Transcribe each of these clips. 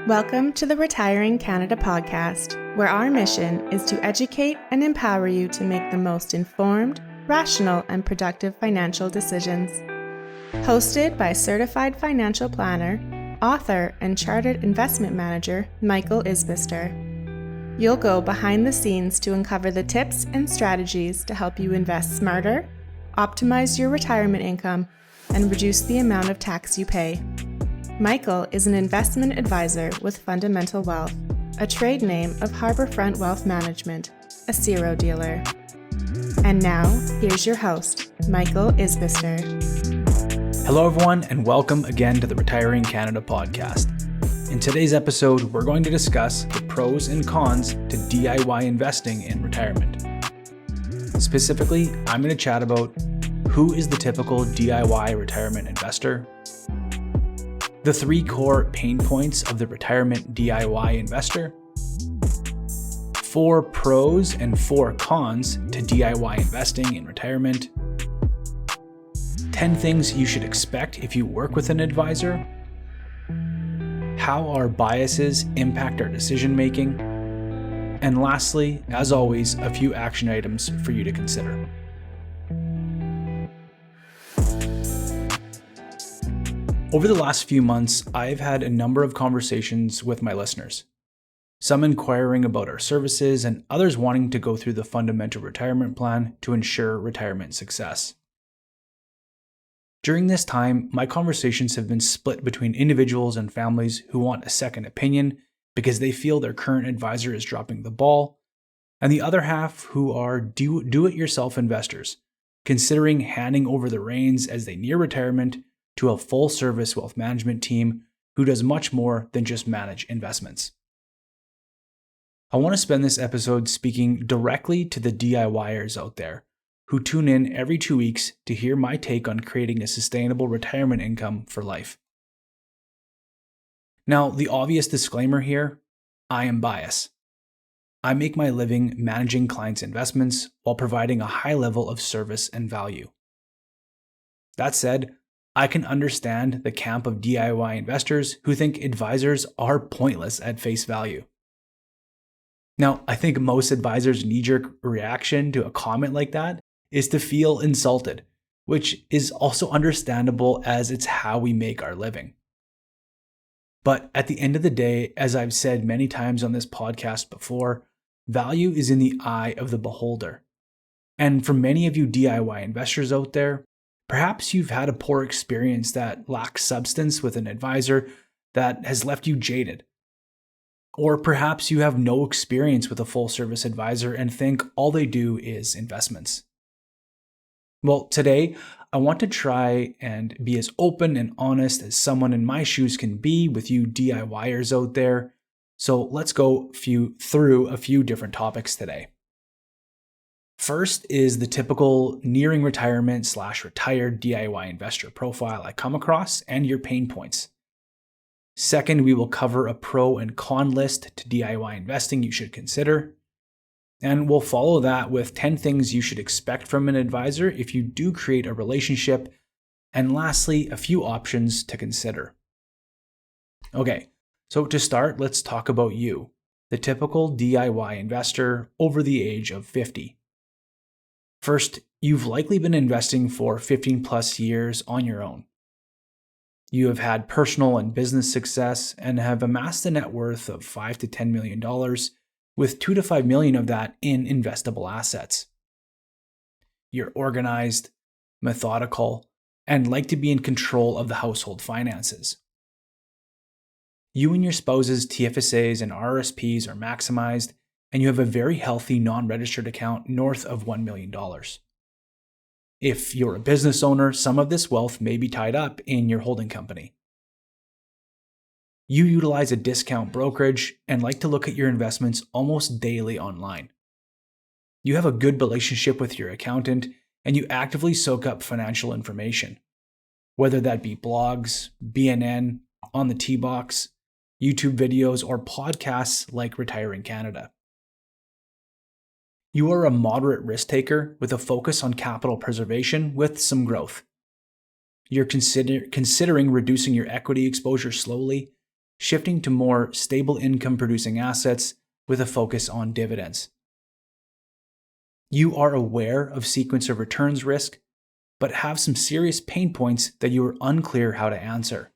Welcome to the Retiring Canada podcast, where our mission is to educate and empower you to make the most informed, rational, and productive financial decisions. Hosted by certified financial planner, author, and chartered investment manager Michael Isbister. You'll go behind the scenes to uncover the tips and strategies to help you invest smarter, optimize your retirement income, and reduce the amount of tax you pay. Michael is an investment advisor with Fundamental Wealth, a trade name of Harbourfront Wealth Management, a CERO dealer. And now, here's your host, Michael Isbister. Hello everyone, and welcome again to the Retiring Canada podcast. In today's episode, we're going to discuss the pros and cons to DIY investing in retirement. Specifically, I'm going to chat about who is the typical DIY retirement investor, the 3 core pain points of the retirement DIY investor, 4 pros and 4 cons to DIY investing in retirement, 10 things you should expect if you work with an advisor, how our biases impact our decision making, and lastly, as always, a few action items for you to consider. Over the last few months, I've had a number of conversations with my listeners, some inquiring about our services and others wanting to go through the fundamental retirement plan to ensure retirement success. During this time, my conversations have been split between individuals and families who want a second opinion because they feel their current advisor is dropping the ball, and the other half who are do-it-yourself investors, considering handing over the reins as they near retirement to a full-service wealth management team who does much more than just manage investments. I want to spend this episode speaking directly to the DIYers out there who tune in every 2 weeks to hear my take on creating a sustainable retirement income for life. Now, the obvious disclaimer here, I am biased. I make my living managing clients' investments while providing a high level of service and value. That said, I can understand the camp of DIY investors who think advisors are pointless at face value. Now, I think most advisors' knee-jerk reaction to a comment like that is to feel insulted, which is also understandable as it's how we make our living. But at the end of the day, as I've said many times on this podcast before, value is in the eye of the beholder. And for many of you DIY investors out there, perhaps you've had a poor experience that lacks substance with an advisor that has left you jaded. Or perhaps you have no experience with a full-service advisor and think all they do is investments. Well, today, I want to try and be as open and honest as someone in my shoes can be with you DIYers out there. So let's go through a few different topics today. First is the typical nearing retirement / retired DIY investor profile I come across and your pain points. Second, we will cover a pro and con list to DIY investing you should consider. And we'll follow that with 10 things you should expect from an advisor if you do create a relationship. And lastly, a few options to consider. Okay, so to start, let's talk about you, the typical DIY investor over the age of 50. First, you've likely been investing for 15 plus years on your own. You have had personal and business success and have amassed a net worth of $5 to $10 million, with $2 to $5 million of that in investable assets. You're organized, methodical, and like to be in control of the household finances. You and your spouse's TFSAs and RRSPs are maximized, and you have a very healthy non-registered account north of $1 million. If you're a business owner, some of this wealth may be tied up in your holding company. You utilize a discount brokerage and like to look at your investments almost daily online. You have a good relationship with your accountant, and you actively soak up financial information, whether that be blogs, BNN, On the Tee Box, YouTube videos, or podcasts like Retiring Canada. You are a moderate risk taker with a focus on capital preservation with some growth. You're considering reducing your equity exposure slowly, shifting to more stable income producing assets with a focus on dividends. You are aware of sequence of returns risk, but have some serious pain points that you are unclear how to answer.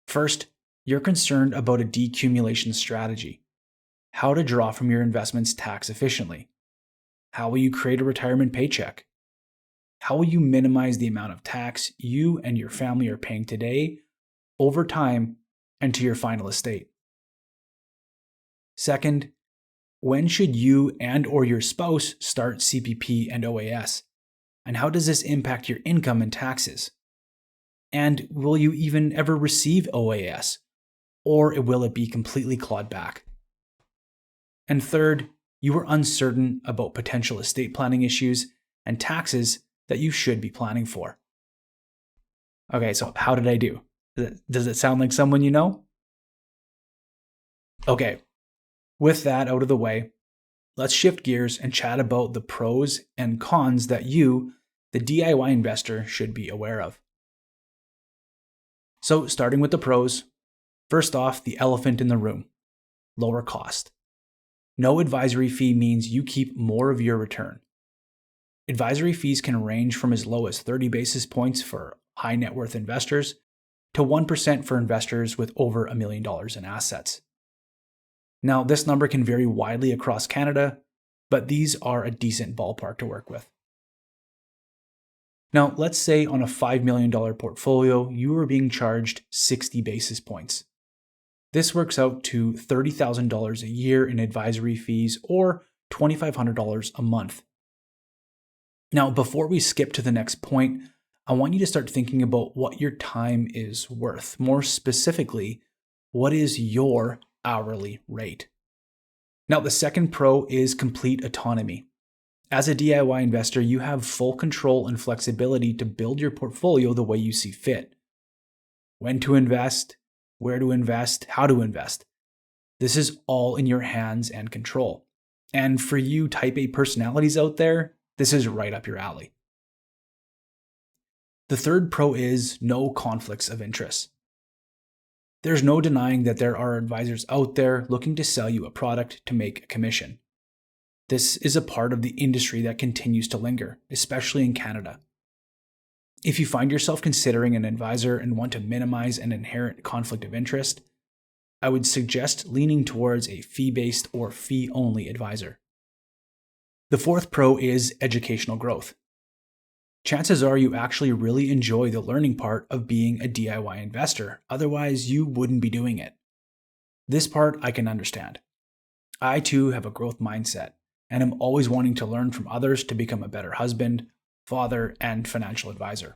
First, you're concerned about a decumulation strategy, how to draw from your investments tax efficiently. How will you create a retirement paycheck? How will you minimize the amount of tax you and your family are paying today, over time, and to your final estate? Second, when should you and or your spouse start CPP and OAS? And how does this impact your income and taxes? And will you even ever receive OAS? Or will it be completely clawed back? And third, you are uncertain about potential estate planning issues and taxes that you should be planning for. Okay, so how did I do? Does it sound like someone you know? Okay, with that out of the way, let's shift gears and chat about the pros and cons that you, the DIY investor, should be aware of. So, starting with the pros, first off, the elephant in the room: lower cost. No advisory fee means you keep more of your return. Advisory fees can range from as low as 30 basis points for high net worth investors to 1% for investors with over $1 million in assets. Now, this number can vary widely across Canada, but these are a decent ballpark to work with. Now, let's say on a $5 million portfolio, you are being charged 60 basis points. This works out to $30,000 a year in advisory fees or $2,500 a month. Now, before we skip to the next point, I want you to start thinking about what your time is worth. More specifically, what is your hourly rate? Now, the second pro is complete autonomy. As a DIY investor, you have full control and flexibility to build your portfolio the way you see fit. When to invest, where to invest, how to invest. This is all in your hands and control. And for you type A personalities out there, this is right up your alley. The third pro is no conflicts of interest. There's no denying that there are advisors out there looking to sell you a product to make a commission. This is a part of the industry that continues to linger, especially in Canada. If you find yourself considering an advisor and want to minimize an inherent conflict of interest, I would suggest leaning towards a fee-based or fee-only advisor. The fourth pro is educational growth. Chances are you actually really enjoy the learning part of being a DIY investor, otherwise you wouldn't be doing it. This part I can understand. I too have a growth mindset, and am always wanting to learn from others to become a better husband, father, and financial advisor.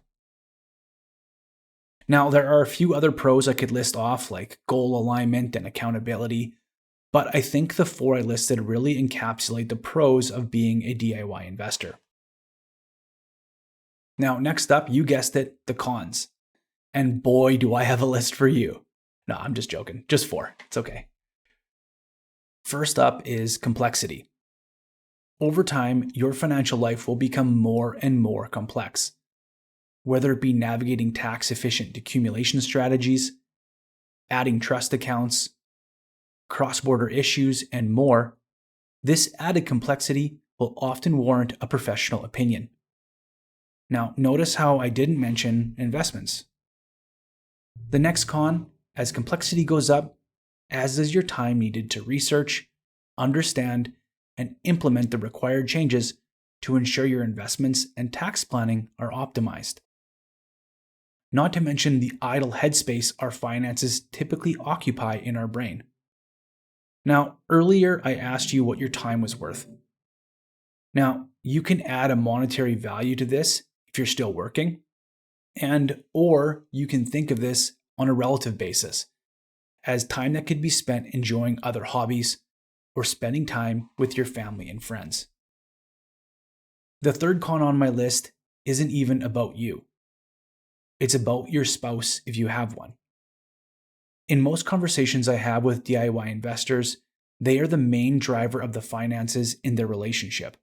Now, there are a few other pros I could list off, like goal alignment and accountability, but I think the four I listed really encapsulate the pros of being a DIY investor. Now, next up, you guessed it, the cons. And boy, do I have a list for you. No, I'm just joking. Just four. It's okay. First up is complexity. Over time, your financial life will become more and more complex. Whether it be navigating tax-efficient accumulation strategies, adding trust accounts, cross-border issues, and more, this added complexity will often warrant a professional opinion. Now, notice how I didn't mention investments. The next con, as complexity goes up, as does your time needed to research, understand, and implement the required changes to ensure your investments and tax planning are optimized. Not to mention the idle headspace our finances typically occupy in our brain. Now, earlier I asked you what your time was worth. Now, you can add a monetary value to this if you're still working, or you can think of this on a relative basis, as time that could be spent enjoying other hobbies or spending time with your family and friends. The third con on my list isn't even about you. It's about your spouse if you have one. In most conversations I have with DIY investors, they are the main driver of the finances in their relationship.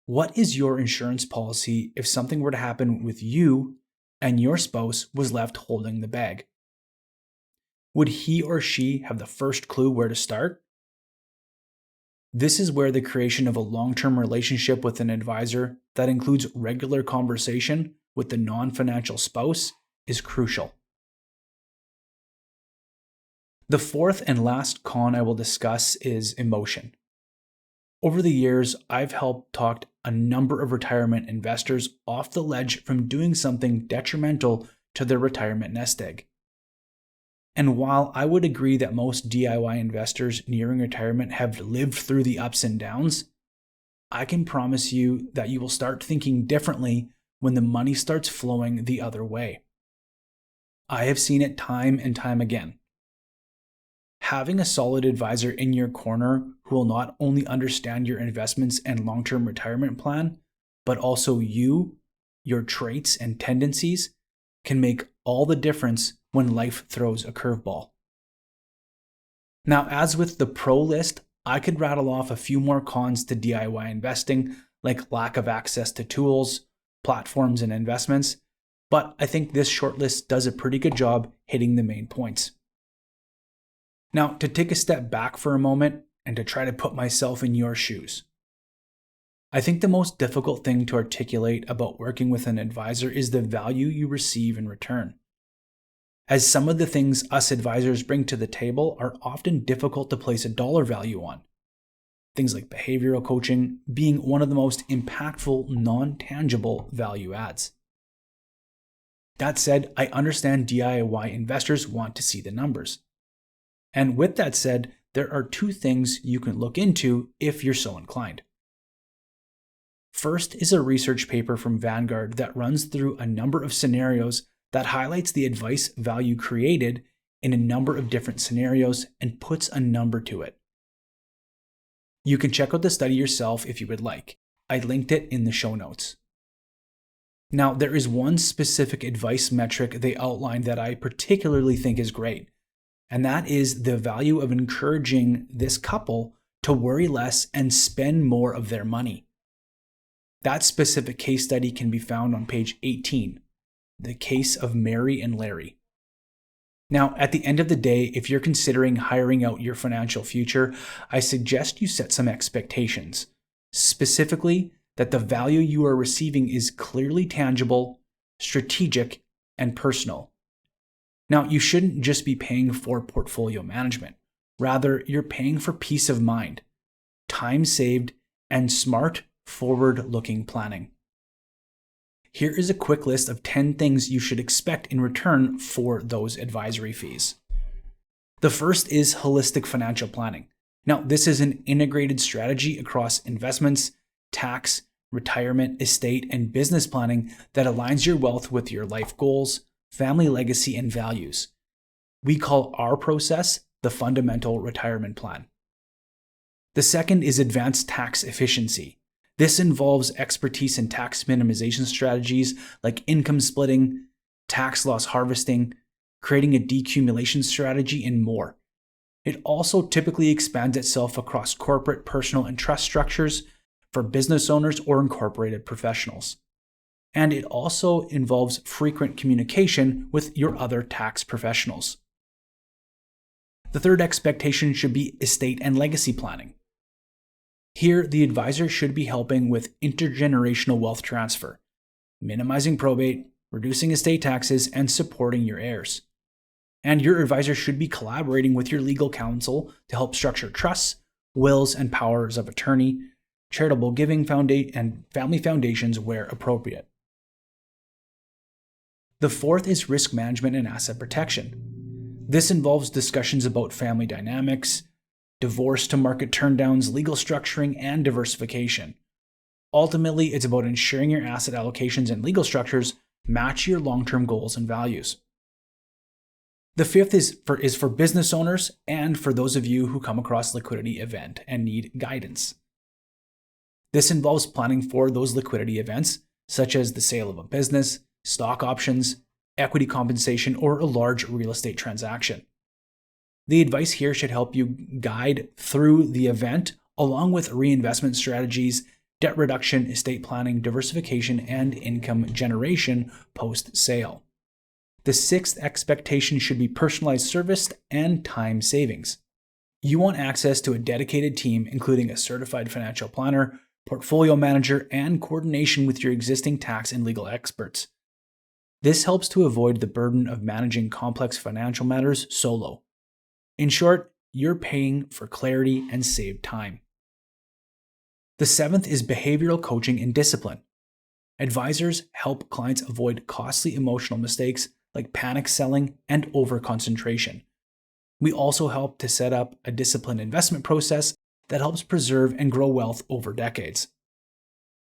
What is your insurance policy if something were to happen with you and your spouse was left holding the bag? would he or she have the first clue where to start? This is where the creation of a long-term relationship with an advisor that includes regular conversation with the non-financial spouse is crucial. The fourth and last con I will discuss is emotion. Over the years, I've helped talk a number of retirement investors off the ledge from doing something detrimental to their retirement nest egg. And while I would agree that most DIY investors nearing retirement have lived through the ups and downs, I can promise you that you will start thinking differently when the money starts flowing the other way. I have seen it time and time again. Having a solid advisor in your corner who will not only understand your investments and long-term retirement plan, but also you, your traits and tendencies, can make all the difference when life throws a curveball. Now, as with the pro list, I could rattle off a few more cons to DIY investing, like lack of access to tools, platforms, and investments, but I think this short list does a pretty good job hitting the main points. Now, to take a step back for a moment and to try to put myself in your shoes. I think the most difficult thing to articulate about working with an advisor is the value you receive in return, as some of the things us advisors bring to the table are often difficult to place a dollar value on. Things like behavioral coaching being one of the most impactful non-tangible value adds. That said, I understand DIY investors want to see the numbers. And with that said, there are two things you can look into if you're so inclined. First is a research paper from Vanguard that runs through a number of scenarios that highlights the advice value created in a number of different scenarios and puts a number to it. You can check out the study yourself if you would like. I linked it in the show notes. Now, there is one specific advice metric they outlined that I particularly think is great, and that is the value of encouraging this couple to worry less and spend more of their money. That specific case study can be found on page 18, the case of Mary and Larry. Now, at the end of the day, if you're considering hiring out your financial future, I suggest you set some expectations, specifically that the value you are receiving is clearly tangible, strategic, and personal. Now, you shouldn't just be paying for portfolio management. Rather, you're paying for peace of mind, time saved, and smart, forward-looking planning. Here is a quick list of 10 things you should expect in return for those advisory fees. The first is holistic financial planning. Now, this is an integrated strategy across investments, tax, retirement, estate, and business planning that aligns your wealth with your life goals, family legacy, and values. We call our process the fundamental retirement plan. The second is advanced tax efficiency. This involves expertise in tax minimization strategies like income splitting, tax loss harvesting, creating a decumulation strategy, and more. It also typically expands itself across corporate, personal, and trust structures for business owners or incorporated professionals. And it also involves frequent communication with your other tax professionals. The third expectation should be estate and legacy planning. Here, the advisor should be helping with intergenerational wealth transfer, minimizing probate, reducing estate taxes, and supporting your heirs. And your advisor should be collaborating with your legal counsel to help structure trusts, wills, and powers of attorney, charitable giving and family foundations where appropriate. The fourth is risk management and asset protection. This involves discussions about family dynamics, divorce to market turndowns, legal structuring, and diversification. Ultimately, it's about ensuring your asset allocations and legal structures match your long-term goals and values. The fifth is for business owners and for those of you who come across liquidity event and need guidance. This involves planning for those liquidity events, such as the sale of a business, stock options, equity compensation, or a large real estate transaction. The advice here should help you guide through the event, along with reinvestment strategies, debt reduction, estate planning, diversification, and income generation post-sale. The sixth expectation should be personalized service and time savings. You want access to a dedicated team, including a certified financial planner, portfolio manager, and coordination with your existing tax and legal experts. This helps to avoid the burden of managing complex financial matters solo. In short, you're paying for clarity and saved time. The seventh is behavioral coaching and discipline. Advisors help clients avoid costly emotional mistakes like panic selling and overconcentration. We also help to set up a disciplined investment process that helps preserve and grow wealth over decades.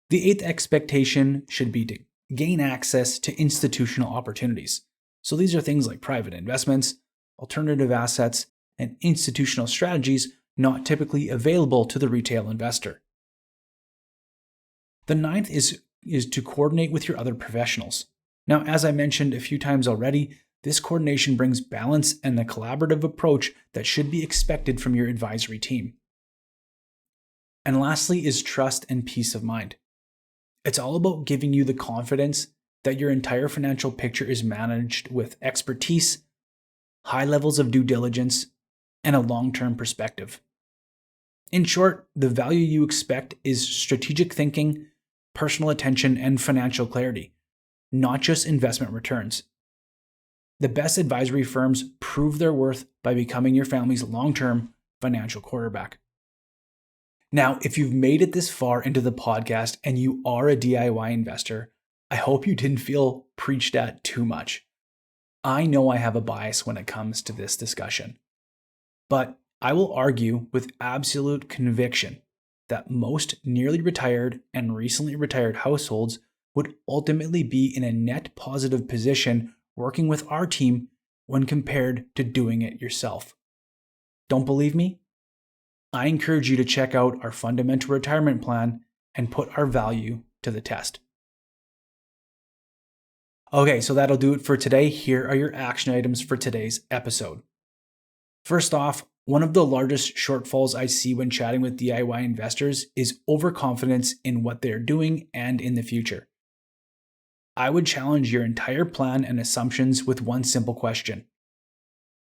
The eighth expectation should be to gain access to institutional opportunities. So these are things like private investments, alternative assets, and institutional strategies not typically available to the retail investor. The ninth is to coordinate with your other professionals. Now, as I mentioned a few times already, this coordination brings balance and a collaborative approach that should be expected from your advisory team. And lastly is trust and peace of mind. It's all about giving you the confidence that your entire financial picture is managed with expertise, high levels of due diligence, and a long-term perspective. In short, the value you expect is strategic thinking, personal attention, and financial clarity, not just investment returns. The best advisory firms prove their worth by becoming your family's long-term financial quarterback. Now, if you've made it this far into the podcast and you are a DIY investor, I hope you didn't feel preached at too much. I know I have a bias when it comes to this discussion, but I will argue with absolute conviction that most nearly retired and recently retired households would ultimately be in a net positive position working with our team when compared to doing it yourself. Don't believe me? I encourage you to check out our fundamental retirement plan and put our value to the test. Okay, so that'll do it for today. Here are your action items for today's episode. First off, one of the largest shortfalls I see when chatting with DIY investors is overconfidence in what they're doing and in the future. I would challenge your entire plan and assumptions with one simple question.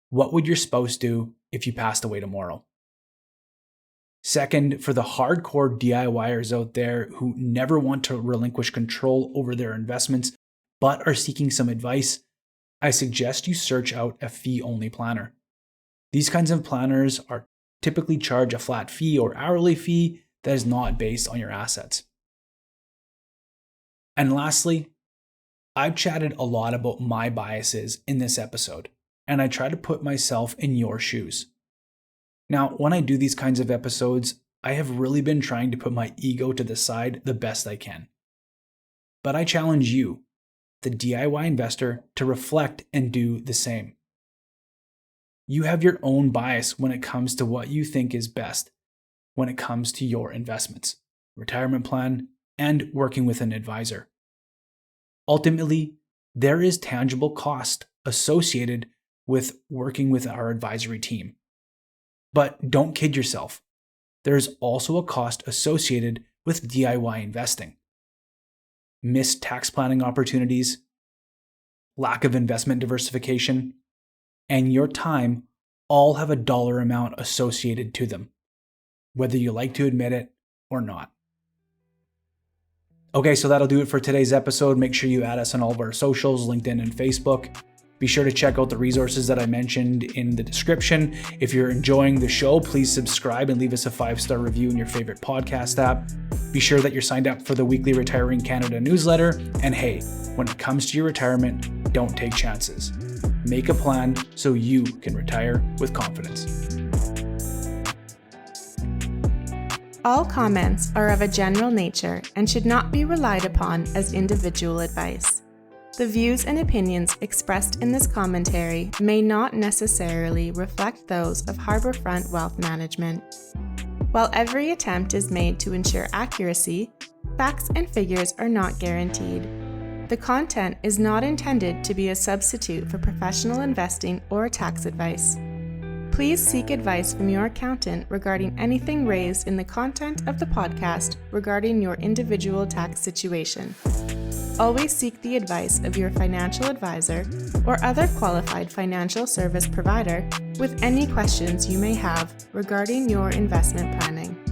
What would your spouse do if you passed away tomorrow? Second, for the hardcore DIYers out there who never want to relinquish control over their investments but are seeking some advice, I suggest you search out a fee-only planner. These kinds of planners are typically charge a flat fee or hourly fee that is not based on your assets. And lastly, I've chatted a lot about my biases in this episode, and I try to put myself in your shoes. Now, when I do these kinds of episodes, I have really been trying to put my ego to the side the best I can. But I challenge you, the DIY investor, to reflect and do the same. You have your own bias when it comes to what you think is best when it comes to your investments, retirement plan, and working with an advisor. Ultimately, there is tangible cost associated with working with our advisory team. But don't kid yourself. There is also a cost associated with DIY investing. Missed tax planning opportunities, lack of investment diversification, and your time all have a dollar amount associated to them, whether you like to admit it or not. Okay, so that'll do it for today's episode. Make sure you add us on all of our socials, LinkedIn and Facebook. Be sure to check out the resources that I mentioned in the description. If you're enjoying the show, please subscribe and leave us a 5-star review in your favorite podcast app. Be sure that you're signed up for the weekly Retiring Canada newsletter. And hey, when it comes to your retirement, don't take chances. Make a plan so you can retire with confidence. All comments are of a general nature and should not be relied upon as individual advice. The views and opinions expressed in this commentary may not necessarily reflect those of Harbourfront Wealth Management. While every attempt is made to ensure accuracy, facts and figures are not guaranteed. The content is not intended to be a substitute for professional investing or tax advice. Please seek advice from your accountant regarding anything raised in the content of the podcast regarding your individual tax situation. always seek the advice of your financial advisor or other qualified financial service provider with any questions you may have regarding your investment planning.